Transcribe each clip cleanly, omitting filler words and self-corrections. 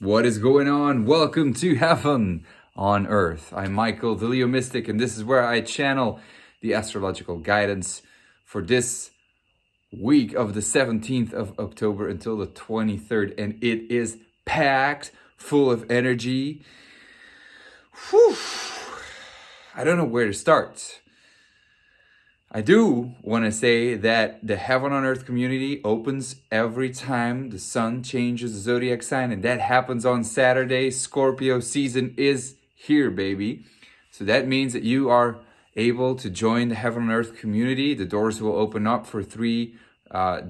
What is going on? Welcome to Heaven on Earth. I'm Michael, the Leo Mystic, and this is where I channel the astrological guidance for this week of the 17th of October until the 23rd, and it is packed full of energy. Whew. I don't know where to start. I do want to say that the Heaven on Earth community opens every time the sun changes the zodiac sign, and that happens on Saturday. Scorpio season is here, baby. So that means that you are able to join the Heaven on Earth community. The doors will open up for 3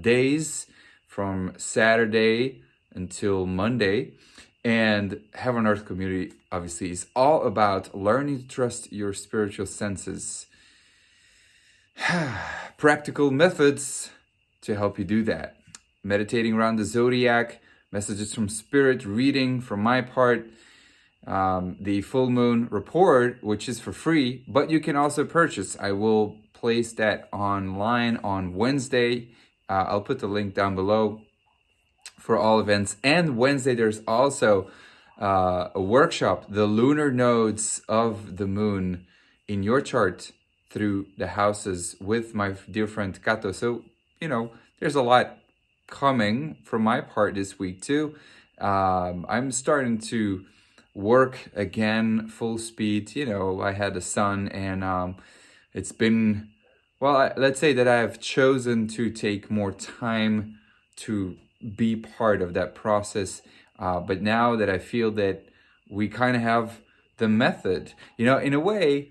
days from Saturday until Monday. And Heaven on Earth community obviously is all about learning to trust your spiritual senses. Practical methods to help you do that. Meditating around the zodiac, messages from spirit, reading from my part, the full moon report, which is for free, but you can also purchase. I will place that online on Wednesday. I'll put the link down below for all events. And Wednesday, there's also a workshop, the lunar nodes of the moon in your chart through the houses with my dear friend Kato. So, there's a lot coming from my part this week too. I'm starting to work again full speed. I had a son, and it's been, let's say that I've chosen to take more time to be part of that process. But now that I feel that we kind of have the method, in a way,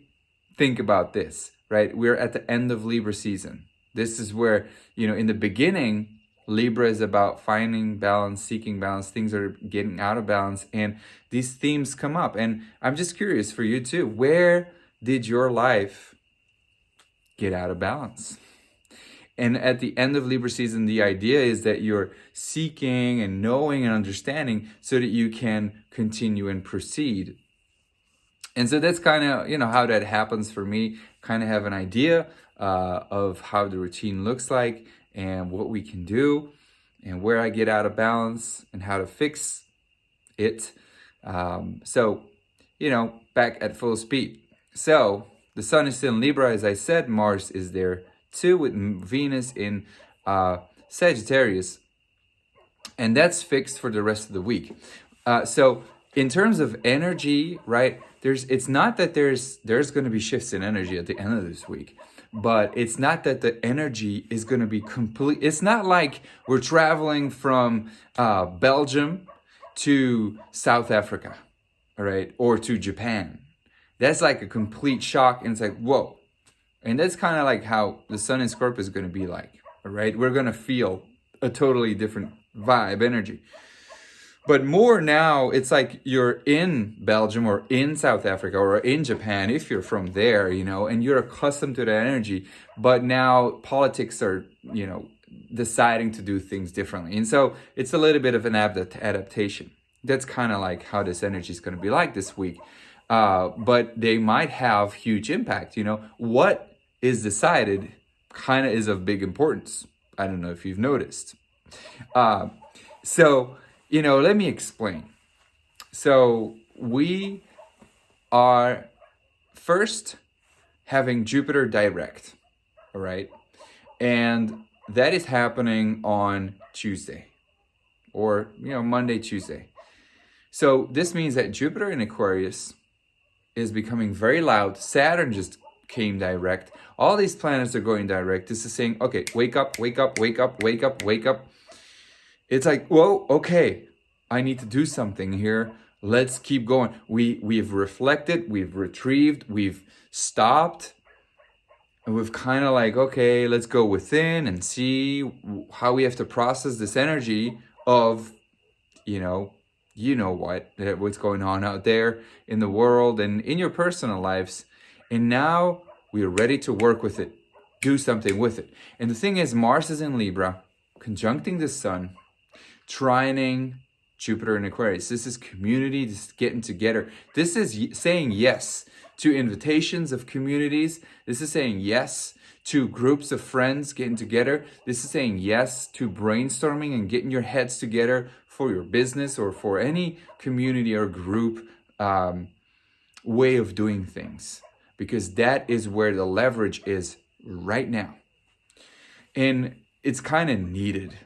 think about this, right? We're at the end of Libra season. This is where, in the beginning, Libra is about finding balance, seeking balance. Things are getting out of balance, and these themes come up. And I'm just curious for you too. Where did your life get out of balance? And at the end of Libra season, the idea is that you're seeking and knowing and understanding so that you can continue and proceed. And so that's kind of, how that happens for me. Kind of have an idea of how the routine looks like and what we can do and where I get out of balance and how to fix it. So, back at full speed. So the sun is still in Libra, as I said. Mars is there too, with Venus in Sagittarius. And that's fixed for the rest of the week. So in terms of energy, right, it's not that there's going to be shifts in energy at the end of this week, but it's not that the energy is going to be complete. It's not like we're traveling from Belgium to South Africa, all right, or to Japan. That's like a complete shock, and it's like, whoa. And that's kind of like how the sun in Scorpio is going to be like, all right? We're going to feel a totally different vibe, energy. But more now, it's like you're in Belgium or in South Africa or in Japan, if you're from there, and you're accustomed to that energy. But now politics are, deciding to do things differently. And so it's a little bit of an adaptation. That's kind of like how this energy is going to be like this week. But they might have huge impact. What is decided kind of is of big importance. I don't know if you've noticed. So, let me explain. So we are first having Jupiter direct, all right? And that is happening on Tuesday or, Monday, Tuesday. So this means that Jupiter in Aquarius is becoming very loud. Saturn just came direct. All these planets are going direct. This is saying, okay, wake up, wake up, wake up, wake up, wake up. It's like, whoa, okay, I need to do something here. Let's keep going. We've reflected, we've retrieved, we've stopped. And we've kind of like, okay, let's go within and see how we have to process this energy of, what's going on out there in the world and in your personal lives. And now we are ready to work with it, do something with it. And the thing is, Mars is in Libra, conjuncting the sun, trining Jupiter in Aquarius. This is community, this is getting together. This is saying yes to invitations of communities. This is saying yes to groups of friends getting together. This is saying yes to brainstorming and getting your heads together for your business or for any community or group way of doing things, because that is where the leverage is right now. And it's kind of needed,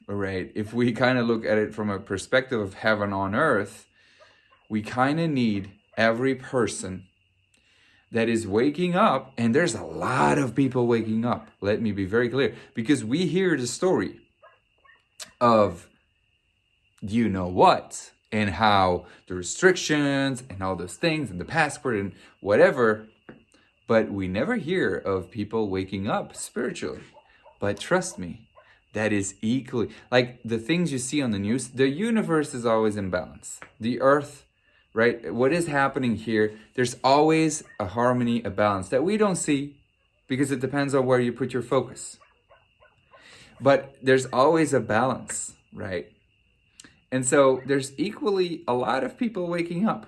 all right? If we kind of look at it from a perspective of heaven on earth, we kind of need every person that is waking up, and there's a lot of people waking up. Let me be very clear, because we hear the story of you know what, and how the restrictions and all those things and the passport and whatever, but we never hear of people waking up spiritually. But trust me, that is equally, like the things you see on the news, the universe is always in balance. The earth, right? What is happening here, there's always a harmony, a balance that we don't see because it depends on where you put your focus. But there's always a balance, right? And so there's equally a lot of people waking up,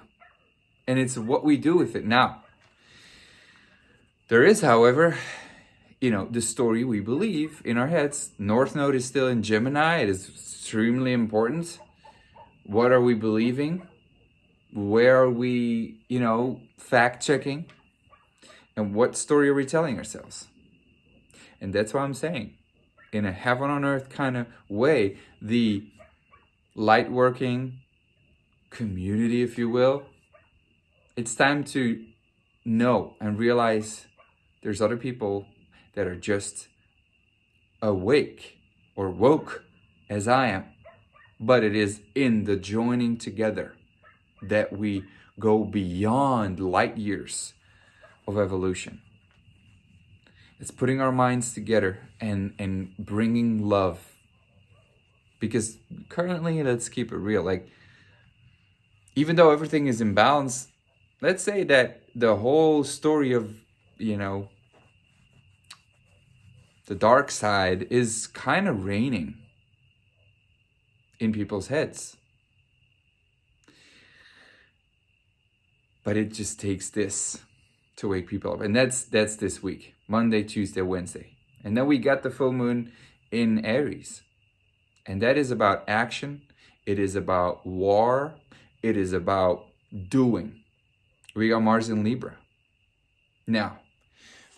and it's what we do with it now. There is, however, the story we believe in our heads. North Node is still in Gemini. It is extremely important. What are we believing? Where are we, fact checking? And what story are we telling ourselves? And that's what I'm saying. In a heaven on earth kind of way, the light working community, if you will, it's time to know and realize there's other people that are just awake or woke as I am. But it is in the joining together that we go beyond light years of evolution. It's putting our minds together and bringing love. Because currently, let's keep it real, like, even though everything is in balance, let's say that the whole story of, the dark side is kind of reigning in people's heads. But it just takes this to wake people up. And that's this week, Monday, Tuesday, Wednesday. And then we got the full moon in Aries. And that is about action. It is about war. It is about doing. We got Mars in Libra. Now,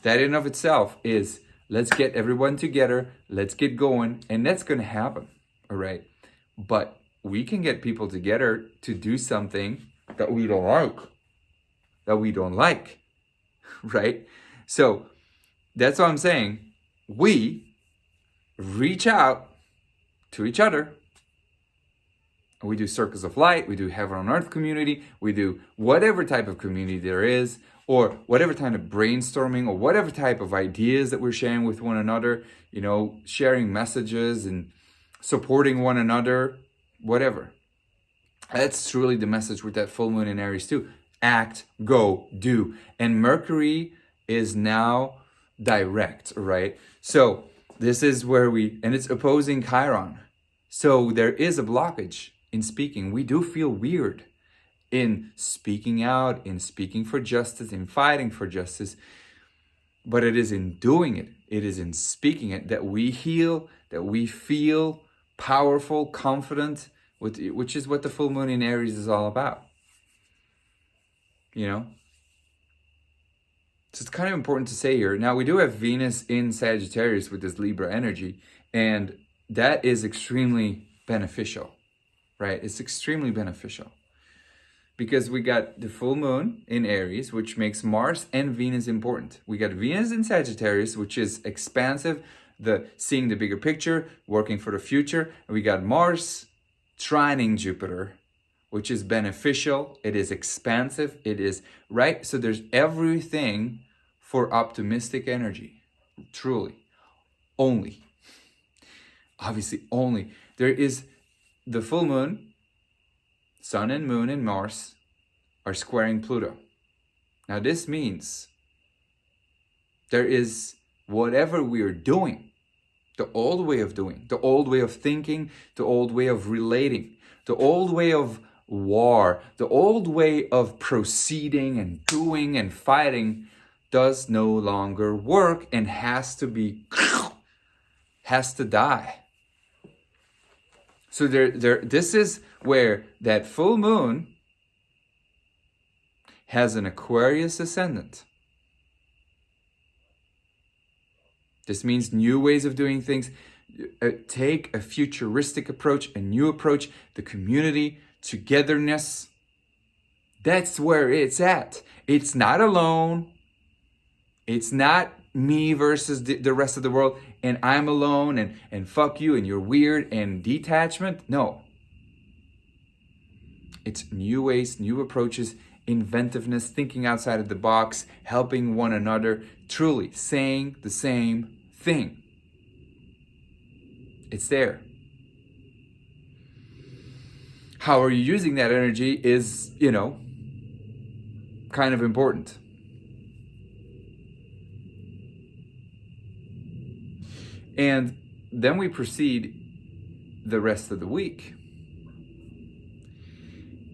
that in of itself is, let's get everyone together. Let's get going. And that's going to happen. All right. But we can get people together to do something that we don't like. Right? So that's what I'm saying. We reach out to each other. We do circles of light. We do heaven on earth community. We do whatever type of community there is, or whatever kind of brainstorming, or whatever type of ideas that we're sharing with one another, sharing messages and supporting one another, whatever. That's truly the message with that full moon in Aries too. Act, go, do. And Mercury is now direct, right? So this is where and it's opposing Chiron. So there is a blockage in speaking. We do feel weird in speaking out, in speaking for justice, in fighting for justice. But it is in doing it, it is in speaking it that we heal, that we feel powerful, confident, which is what the full moon in Aries is all about. So it's kind of important to say here. Now, we do have Venus in Sagittarius with this Libra energy, and that is extremely beneficial, right? It's extremely beneficial because we got the full moon in Aries, which makes Mars and Venus important. We got Venus in Sagittarius, which is expansive, the seeing the bigger picture, working for the future. And we got Mars trining Jupiter, which is beneficial. It is expansive. It is, right? So there's everything for optimistic energy, truly. Obviously, only. There is the full moon, Sun and Moon and Mars are squaring Pluto. Now this means there is whatever we are doing, the old way of doing, the old way of thinking, the old way of relating, the old way of war, the old way of proceeding and doing and fighting does no longer work and has to die. So this is where that full moon has an Aquarius ascendant. This means new ways of doing things. Take a futuristic approach, a new approach, the community, togetherness. That's where it's at. It's not alone. It's not me versus the rest of the world and I'm alone and fuck you and you're weird and detachment. No. It's new ways, new approaches, inventiveness, thinking outside of the box, helping one another, truly saying the same thing. It's there. How are you using that energy is, kind of important. And then we proceed the rest of the week.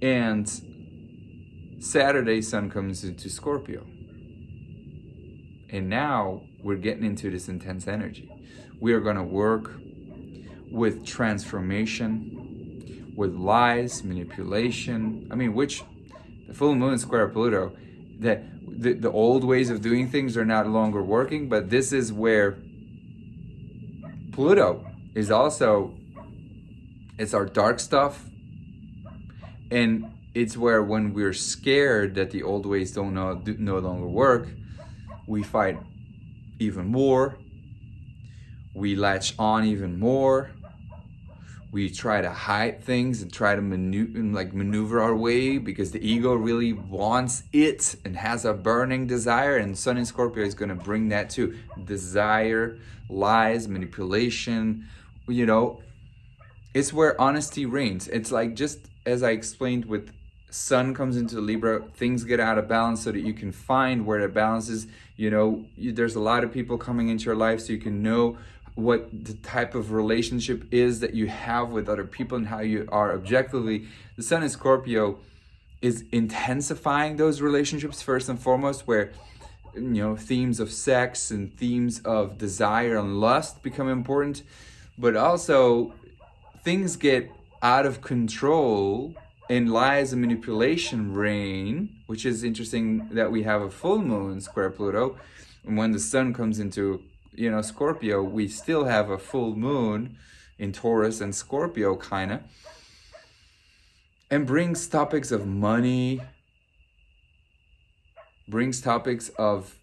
And Saturday, Sun comes into Scorpio. And now we're getting into this intense energy. We are going to work with transformation, with lies, manipulation. Which the full moon square Pluto, that the old ways of doing things are not longer working, but this is where Pluto is also, it's our dark stuff. And it's where when we're scared that the old ways no longer work, we fight even more. We latch on even more. We try to hide things and try to maneuver our way because the ego really wants it and has a burning desire. And Sun in Scorpio is going to bring that too. Desire, lies, manipulation, it's where honesty reigns. It's like, just as I explained with Sun comes into Libra, things get out of balance so that you can find where the balance is. There's a lot of people coming into your life so you can know what the type of relationship is that you have with other people and how you are objectively. The Sun in Scorpio is intensifying those relationships first and foremost, where themes of sex and themes of desire and lust become important, but also things get out of control and lies and manipulation reign, which is interesting that we have a full moon square Pluto. And when the Sun comes into Scorpio, we still have a full moon in Taurus and Scorpio and brings topics of money, brings topics of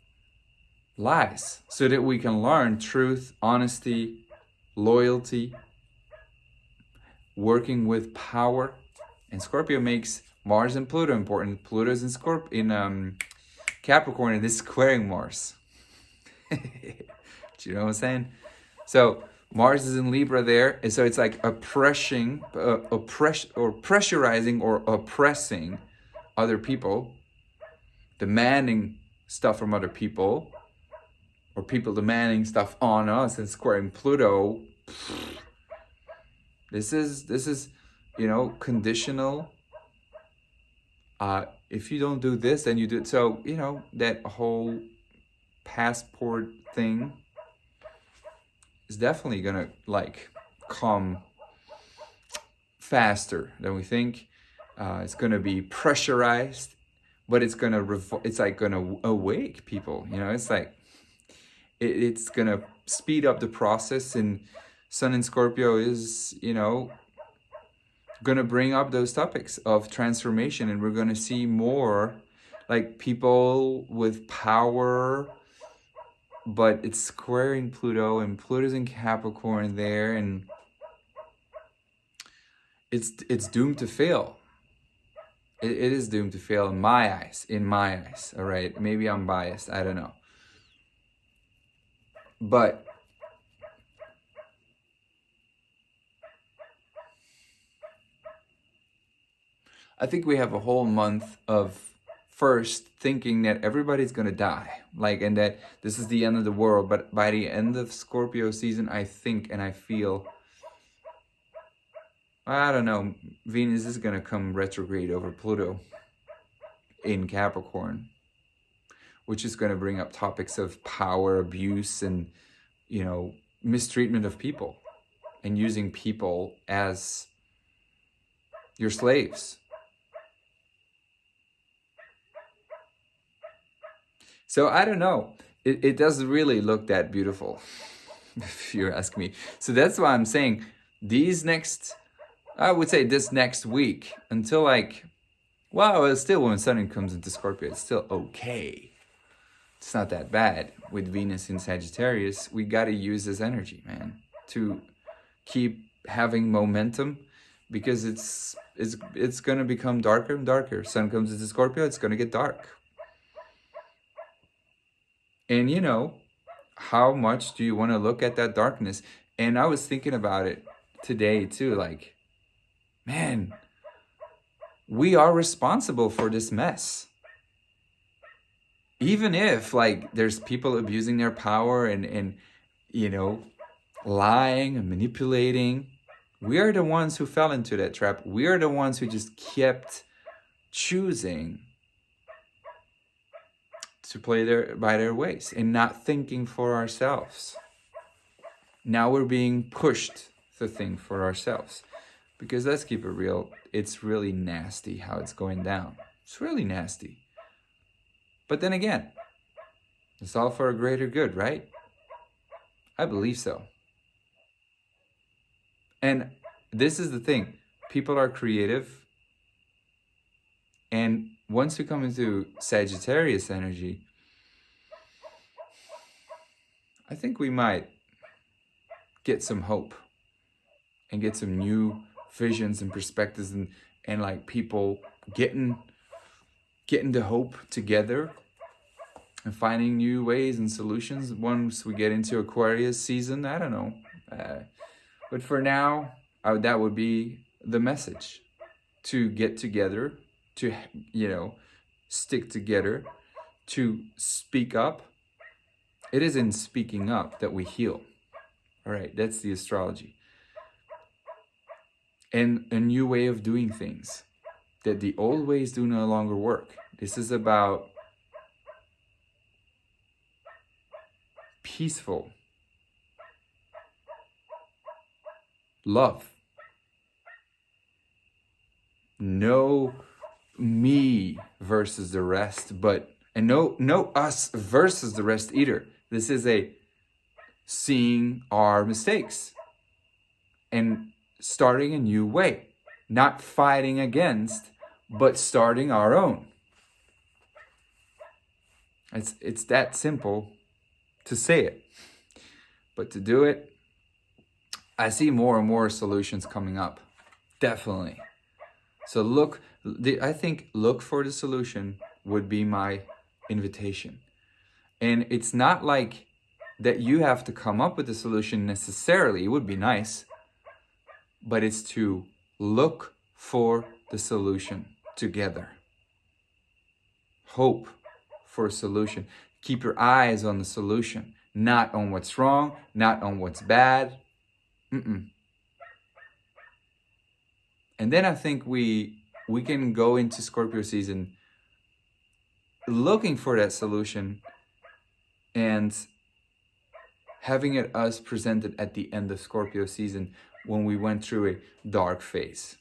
lies, so that we can learn truth, honesty, loyalty, working with power. And Scorpio makes Mars and Pluto important. Pluto's in Capricorn, and this is squaring Mars. Do you know what I'm saying? So Mars is in Libra there, and so it's like pressurizing or oppressing other people, demanding stuff from other people, or people demanding stuff on us. And squaring Pluto, this is conditional. If you don't do this, then you do it. So that whole passport thing is definitely gonna come faster than we think. It's gonna be pressurized, but it's gonna gonna awake people. It's like it's gonna speed up the process. And Sun in Scorpio is gonna bring up those topics of transformation, and we're gonna see more people with power. But it's squaring Pluto, and Pluto's in Capricorn there, and it's doomed to fail. It is doomed to fail in my eyes. All right, maybe I'm biased. I don't know. But I think we have a whole month of first thinking that everybody's gonna die, and that this is the end of the world. But by the end of Scorpio season, I think and I feel, I don't know, Venus is gonna come retrograde over Pluto in Capricorn, which is gonna bring up topics of power abuse and mistreatment of people. and using people as your slaves. So I don't know. It doesn't really look that beautiful, if you ask me. So that's why I'm saying this next week, until like, well, still when Sun comes into Scorpio, it's still okay. It's not that bad. With Venus in Sagittarius, we got to use this energy, man, to keep having momentum, because it's going to become darker and darker. Sun comes into Scorpio, it's going to get dark. And you know, how much do you want to look at that darkness? And I was thinking about it today too, like, man, we are responsible for this mess. Even if like there's people abusing their power and you know, lying and manipulating, we are the ones who fell into that trap. We are the ones who just kept choosing to play by their ways and not thinking for ourselves. Now we're being pushed to think for ourselves, because let's keep it real, it's really nasty how it's going down. It's really nasty. But then again, it's all for a greater good, right? I believe so. And this is the thing, people are creative, and once you come into Sagittarius energy, I think we might get some hope and get some new visions and perspectives, and like people getting the hope together and finding new ways and solutions once we get into Aquarius season. I don't know. But for now, that would be the message. To get together, to, you know, stick together, to speak up. It is in speaking up that we heal. All right, that's the astrology. And a new way of doing things, that the old ways do no longer work. This is about peaceful love. No me versus the rest, and no us versus the rest either. This is a seeing our mistakes and starting a new way, not fighting against, but starting our own. It's that simple to say it, but to do it, I see more and more solutions coming up. Definitely. So I think look for the solution would be my invitation. And it's not like that you have to come up with a solution necessarily. It would be nice, but it's to look for the solution together. Hope for a solution. Keep your eyes on the solution, not on what's wrong, not on what's bad. And then I think we can go into Scorpio season looking for that solution and having it us presented at the end of Scorpio season when we went through a dark phase.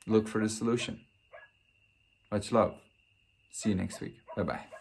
Look for the solution. Much love. See you next week. Bye-bye.